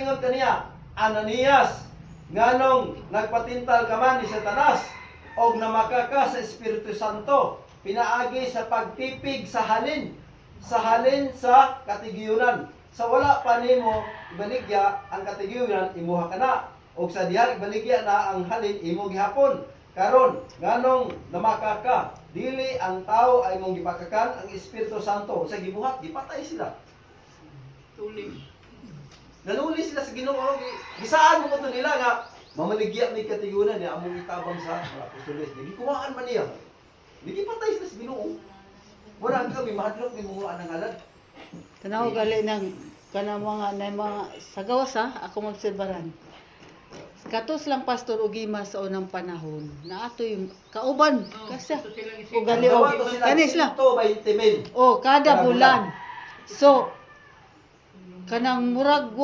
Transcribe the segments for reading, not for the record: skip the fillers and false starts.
Ingon kaniya, Ananias, nganong nagpatintal ka man ni Satanas, og namaka ka sa Espiritu Santo, pinaagi sa pagtipig sa halin sa katigiyunan. Sa wala pa nimo ibaligya ang katigiyunan, imuha ka na. Og sa diha ibaligya na ang halin, imo gihapon. Karon, nganong namaka ka, dili ang tao ay mong gipakakan, ang Espiritu Santo sa gibuhat, gipatay sila. Tulis. Nanuli sila sa Ginoo. Gisaan mo to nila nga mamaligya may katiguyunan niya among itabang sa mga apostoles. Di kuhaan man niya. Di patay sila sa Ginoo. Wala kami mahadlok ni muhuan ng alad. Tanaw gali ng kanang mga sa gawas ha, ako magsibaran. Katos lang pastor og Gimas sa unang panahon. Na atoy kauban kasi o gali o kanis lang. 120,000. Oh, kada bulan. So kanang murag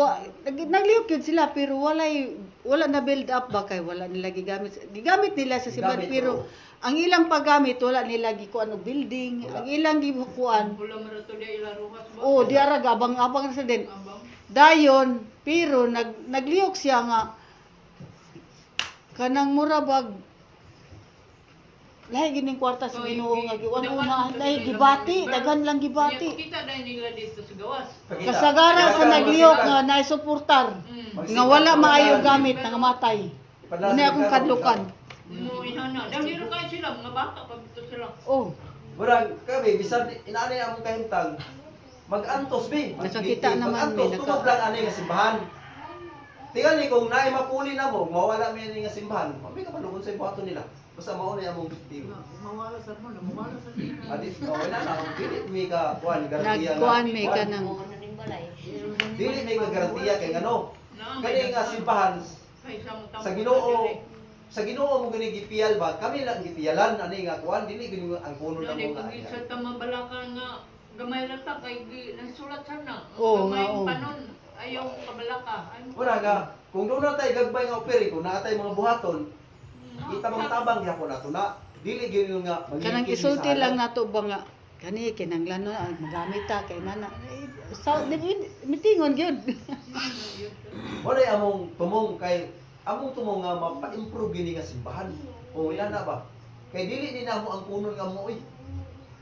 nagliyok yun sila pero wala na build up ba kay wala nila gigamit nila sa simbahan Gamit, pero ang ilang paggamit wala nila gikuan og building, ang ilang gibukuan. Wala marato dia ila ruhas ba? Oh, di ara abang-abang na sa din. Abang. Dayon pero nagliyok siya nga kanang murabag lahi gining kwarta sa Ginoo nga giwan na lahi gibati, daghan lang gibati. Kita dahil nila dito sa gawas. Kasagaran sa nagliyok nga naisuportar nga wala maayo gamit nga matay. Una akong kadlukan. Mo inana. Dahil dito kayo sila, mga bata pa dito sila. Oh, Murag kami bisan inaani among kahimtang mag-antos bi. Nakakita naman, may tunog lang ani nga simbahan. Tingali kung naay mapuli na mo, mawala mi ani nga simbahan. Mami ka palugon sa buhaton nila. Basta mao na among biktima. Mawala sa mo, mawala sa dito. Adit wala na akong dili mi ka kuan garantiya. nagkuan may ka nang Dili mi ka garantiya kay ngano. Kani nga simbahan sa Sa Ginoo mo gani gipiyal ba? Kami lang gipiyalan ani nga kuan dili gani ang puno na Dali mo pag nga. sa tamabalaka nga gamay lang ta kay nagsulat sana. Oo, Gamay oo. panon ayaw kabalaka. Wala nga kung doon na tayo gagbay nga operi kung naatay mga buhaton, kita mga tabang gyapon nato na dili gyud nga kanang isulti lang nato ba nga kani kinanglan na magamit ta kay nana. Sa mitingon gyud. Wala among tumong kay among tumong nga mapa-improve gini nga simbahan. O ila na ba? Kay dili din namo ang puno nga mo oy.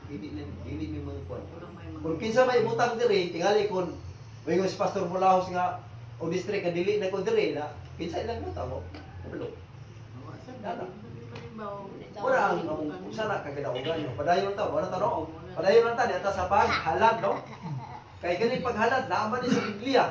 Dili mi mga kuan. Kung kinsa may butang diri tingali kon mayon si Pastor Bulahos nga o district nga dili na ko diri na kinsa ilang buta mo? Kabalo. Wala ang among sana kagadaogan. Padayon ta, wala ta no. Padayon lang ta diata sa paghalad no. Kay kani paghalad naaman ni sa Biblia.